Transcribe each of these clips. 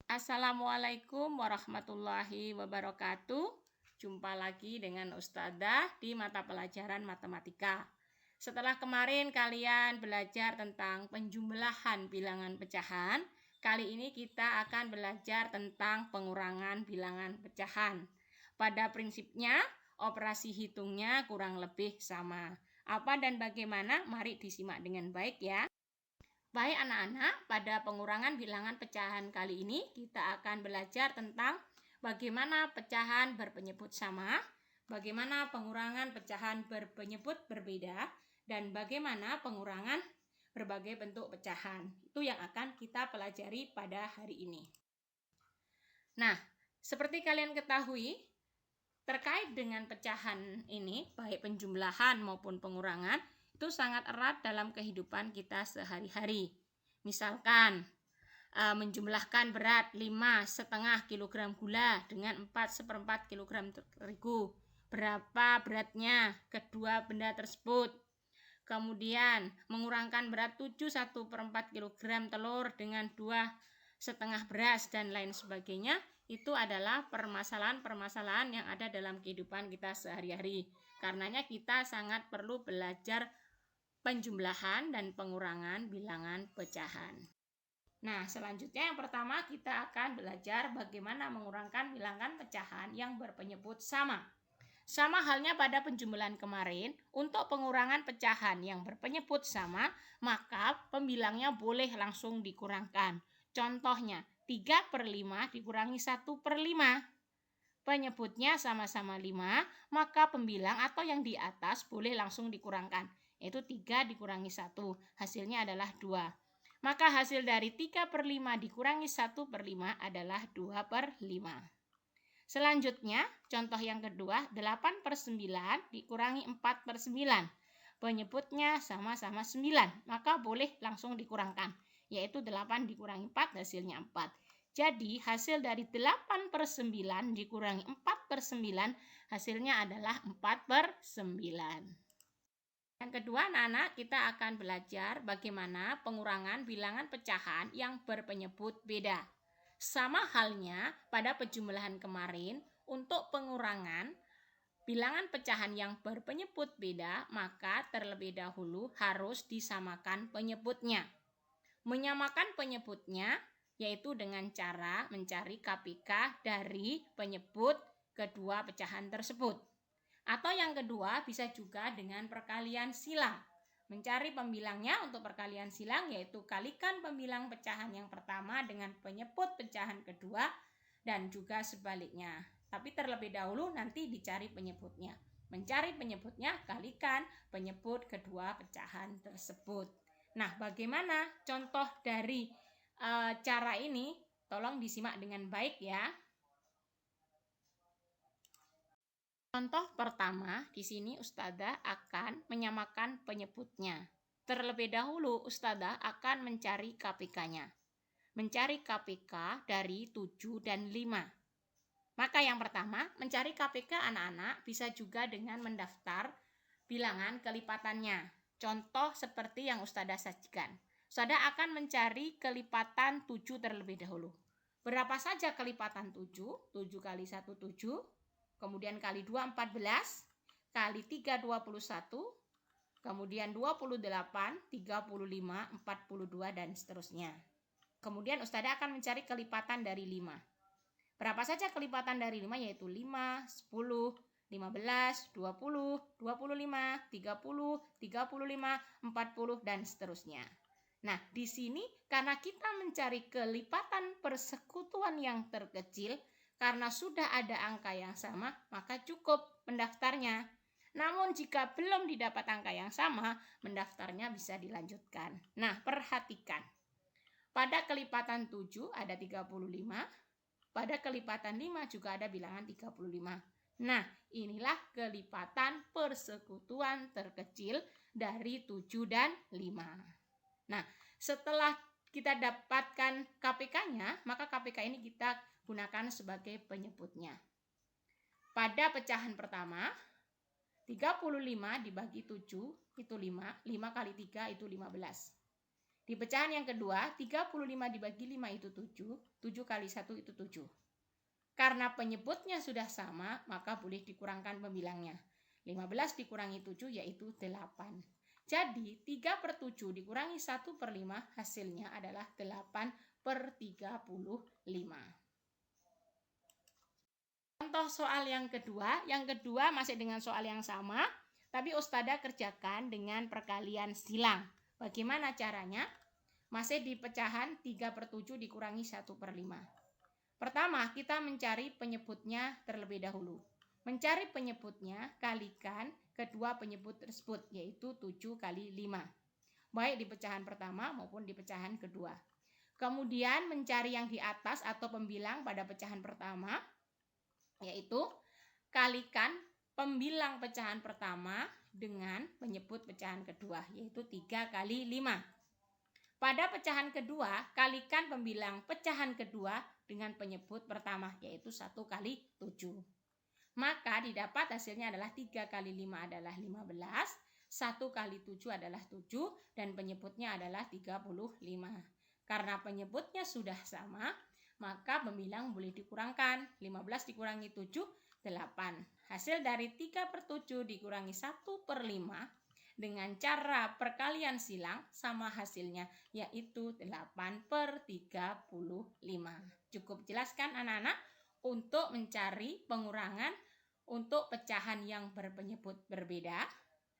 Assalamualaikum warahmatullahi wabarakatuh. Jumpa lagi dengan Ustadzah di mata pelajaran matematika. Setelah kemarin kalian belajar tentang penjumlahan bilangan pecahan, kali ini kita akan belajar tentang pengurangan bilangan pecahan. Pada prinsipnya, operasi hitungnya kurang lebih sama. Apa dan bagaimana? Mari disimak dengan baik ya. Baik anak-anak, pada pengurangan bilangan pecahan kali ini kita akan belajar tentang bagaimana pecahan berpenyebut sama, bagaimana pengurangan pecahan berpenyebut berbeda, dan bagaimana pengurangan berbagai bentuk pecahan. Itu yang akan kita pelajari pada hari ini. Nah, seperti kalian ketahui, terkait dengan pecahan ini, baik penjumlahan maupun pengurangan, itu sangat erat dalam kehidupan kita sehari-hari. Misalkan menjumlahkan berat 5,5 kg gula dengan 4/4 kg terigu. Berapa beratnya kedua benda tersebut? Kemudian mengurangkan berat 7,1/4 kg telur dengan 2,5 beras dan lain sebagainya. Itu adalah permasalahan-permasalahan yang ada dalam kehidupan kita sehari-hari. Karenanya kita sangat perlu belajar penjumlahan dan pengurangan bilangan pecahan. Nah, selanjutnya yang pertama kita akan belajar bagaimana mengurangkan bilangan pecahan yang berpenyebut sama. Sama halnya pada penjumlahan kemarin, untuk pengurangan pecahan yang berpenyebut sama, maka pembilangnya boleh langsung dikurangkan. Contohnya, 3/5 dikurangi 1/5. Penyebutnya sama-sama 5, maka pembilang atau yang di atas boleh langsung dikurangkan. Yaitu 3 dikurangi 1, hasilnya adalah 2. Maka hasil dari 3/5 dikurangi 1/5 adalah 2/5. Selanjutnya, contoh yang kedua, 8/9 dikurangi 4/9. Penyebutnya sama-sama 9, maka boleh langsung dikurangkan, yaitu 8 dikurangi 4 hasilnya 4. Jadi hasil dari 8/9 dikurangi 4/9 hasilnya adalah 4/9. Yang kedua, anak-anak, kita akan belajar bagaimana pengurangan bilangan pecahan yang berpenyebut beda. Sama halnya pada penjumlahan kemarin, untuk pengurangan bilangan pecahan yang berpenyebut beda, maka terlebih dahulu harus disamakan penyebutnya. Menyamakan penyebutnya yaitu dengan cara mencari KPK dari penyebut kedua pecahan tersebut. Atau yang kedua bisa juga dengan perkalian silang. Mencari pembilangnya untuk perkalian silang yaitu kalikan pembilang pecahan yang pertama dengan penyebut pecahan kedua dan juga sebaliknya. Tapi terlebih dahulu nanti dicari penyebutnya. Mencari penyebutnya kalikan penyebut kedua pecahan tersebut. Nah, bagaimana contoh dari cara ini? Tolong disimak dengan baik ya. Contoh pertama, di sini Ustadzah akan menyamakan penyebutnya. Terlebih dahulu Ustadzah akan mencari KPK-nya. Mencari KPK dari 7 dan 5. Maka yang pertama, mencari KPK anak-anak bisa juga dengan mendaftar bilangan kelipatannya. Contoh seperti yang Ustadzah sajikan. Ustadzah akan mencari kelipatan 7 terlebih dahulu. Berapa saja kelipatan 7? 7 kali 1, 7. Kemudian kali 2, 14. Kali 3, 21. Kemudian 28, 35, 42, dan seterusnya. Kemudian Ustadzah akan mencari kelipatan dari 5. Berapa saja kelipatan dari 5? Yaitu 5, 10, 15, 20, 25, 30, 35, 40, dan seterusnya. Nah, di sini karena kita mencari kelipatan persekutuan yang terkecil, karena sudah ada angka yang sama, maka cukup mendaftarnya. Namun jika belum didapat angka yang sama, mendaftarnya bisa dilanjutkan. Nah, perhatikan. Pada kelipatan 7 ada 35, pada kelipatan 5 juga ada bilangan 35. Nah, inilah kelipatan persekutuan terkecil dari 7 dan 5. Nah, setelah kita dapatkan KPK-nya, maka KPK ini kita gunakan sebagai penyebutnya. Pada pecahan pertama, 35 dibagi 7 itu 5, 5 kali 3 itu 15. Di pecahan yang kedua, 35 dibagi 5 itu 7. 7 kali 1 itu 7. Karena penyebutnya sudah sama, maka boleh dikurangkan pembilangnya. 15 dikurangi 7 yaitu 8. Jadi 3/7 dikurangi 1/5 hasilnya adalah 8/35. Contoh soal yang kedua masih dengan soal yang sama, tapi Ustadzah kerjakan dengan perkalian silang. Bagaimana caranya? Masih di pecahan 3/7 dikurangi 1/5. Pertama, kita mencari penyebutnya terlebih dahulu. Mencari penyebutnya, kalikan kedua penyebut tersebut, yaitu 7 kali 5. Baik di pecahan pertama maupun di pecahan kedua. Kemudian mencari yang di atas atau pembilang pada pecahan pertama, yaitu kalikan pembilang pecahan pertama dengan penyebut pecahan kedua, yaitu 3 kali 5. Pada pecahan kedua, kalikan pembilang pecahan kedua dengan penyebut pertama, yaitu 1 kali 7. Maka didapat hasilnya adalah 3 kali 5 adalah 15, 1 kali 7 adalah 7, dan penyebutnya /35. Karena penyebutnya sudah sama, maka pembilang boleh dikurangkan. 15 dikurangi 7, 8. Hasil dari 3/7 dikurangi 1/5 dengan cara perkalian silang sama hasilnya, yaitu 8/35. Cukup jelaskan anak-anak untuk mencari pengurangan untuk pecahan yang berpenyebut berbeda.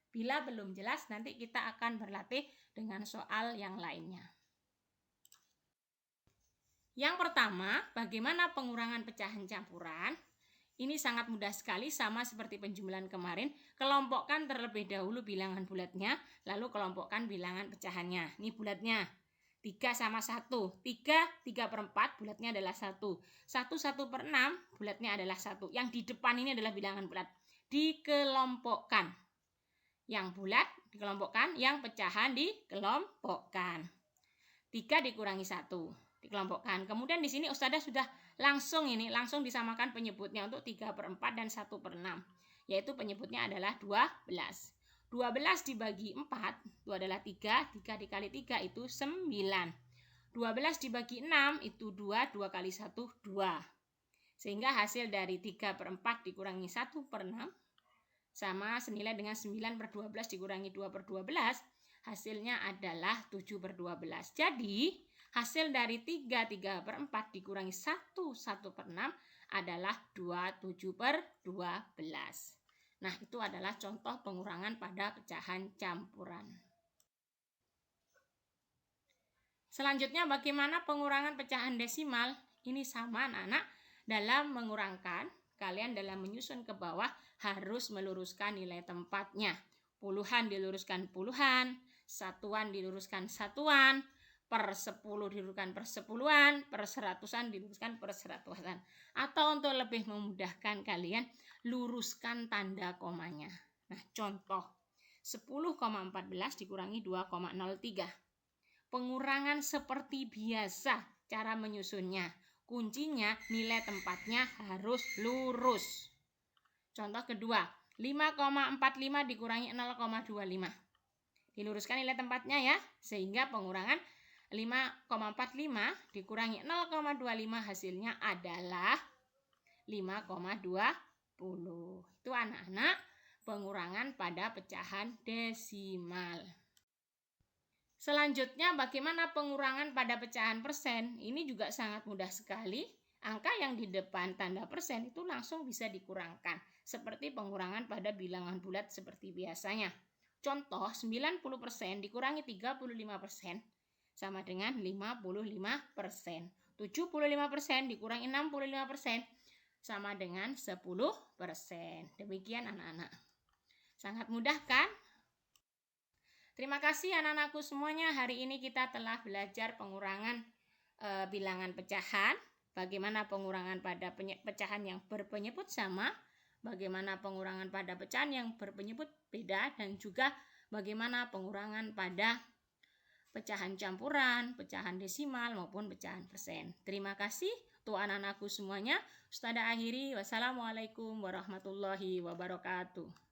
Bila belum jelas, nanti kita akan berlatih dengan soal yang lainnya. Yang pertama, bagaimana pengurangan pecahan campuran? Ini sangat mudah sekali, sama seperti penjumlahan kemarin. Kelompokkan terlebih dahulu bilangan bulatnya, lalu kelompokkan bilangan pecahannya. Ini bulatnya 3 sama 1. 3/4 bulatnya adalah 1. 1/6 bulatnya adalah 1. Yang di depan ini adalah bilangan bulat. Dikelompokkan. Yang bulat dikelompokkan, yang pecahan dikelompokkan. 3 dikurangi 1. Dikelompokkan. Kemudian di sini Ustadzah sudah langsung disamakan penyebutnya untuk 3/4 dan 1/6. Yaitu penyebutnya adalah 12. 12 dibagi 4 itu adalah 3. 3 dikali 3 itu 9. 12 dibagi 6 itu 2. 2 kali 1 2. Sehingga hasil dari 3/4 dikurangi 1/6 sama senilai dengan 9/12 dikurangi 2/12. Hasilnya adalah 7/12. Jadi hasil dari 3/4 dikurangi 1/6 adalah 27/12. Nah, itu adalah contoh pengurangan pada pecahan campuran. Selanjutnya, bagaimana pengurangan pecahan desimal? Ini sama anak-anak, dalam mengurangkan, kalian dalam menyusun ke bawah harus meluruskan nilai tempatnya. Puluhan diluruskan puluhan, satuan diluruskan satuan, per 10 diluruskan per sepuluhan, per seratusan diluruskan per seratusan. Atau untuk lebih memudahkan kalian, luruskan tanda komanya. Nah, contoh 10,14 dikurangi 2,03. Pengurangan seperti biasa cara menyusunnya. Kuncinya nilai tempatnya harus lurus. Contoh kedua, 5,45 dikurangi 0,25. Diluruskan nilai tempatnya ya, sehingga pengurangan 5,45 dikurangi 0,25 hasilnya adalah 5,20. Itu anak-anak pengurangan pada pecahan desimal. Selanjutnya, bagaimana pengurangan pada pecahan persen? Ini juga sangat mudah sekali. Angka yang di depan tanda persen itu langsung bisa dikurangkan, seperti pengurangan pada bilangan bulat seperti biasanya. Contoh, 90% dikurangi 35% sama dengan 55%. 75% dikurangi 65% sama dengan 10%. Demikian anak-anak. Sangat mudah kan? Terima kasih anak-anakku semuanya. Hari ini kita telah belajar pengurangan bilangan pecahan. Bagaimana pengurangan pada pecahan yang berpenyebut sama, bagaimana pengurangan pada pecahan yang berpenyebut beda, dan juga bagaimana pengurangan pada pecahan campuran, pecahan desimal maupun pecahan persen. Terima kasih untuk anak-anakku semuanya. Ustadzah akhiri, wassalamualaikum warahmatullahi wabarakatuh.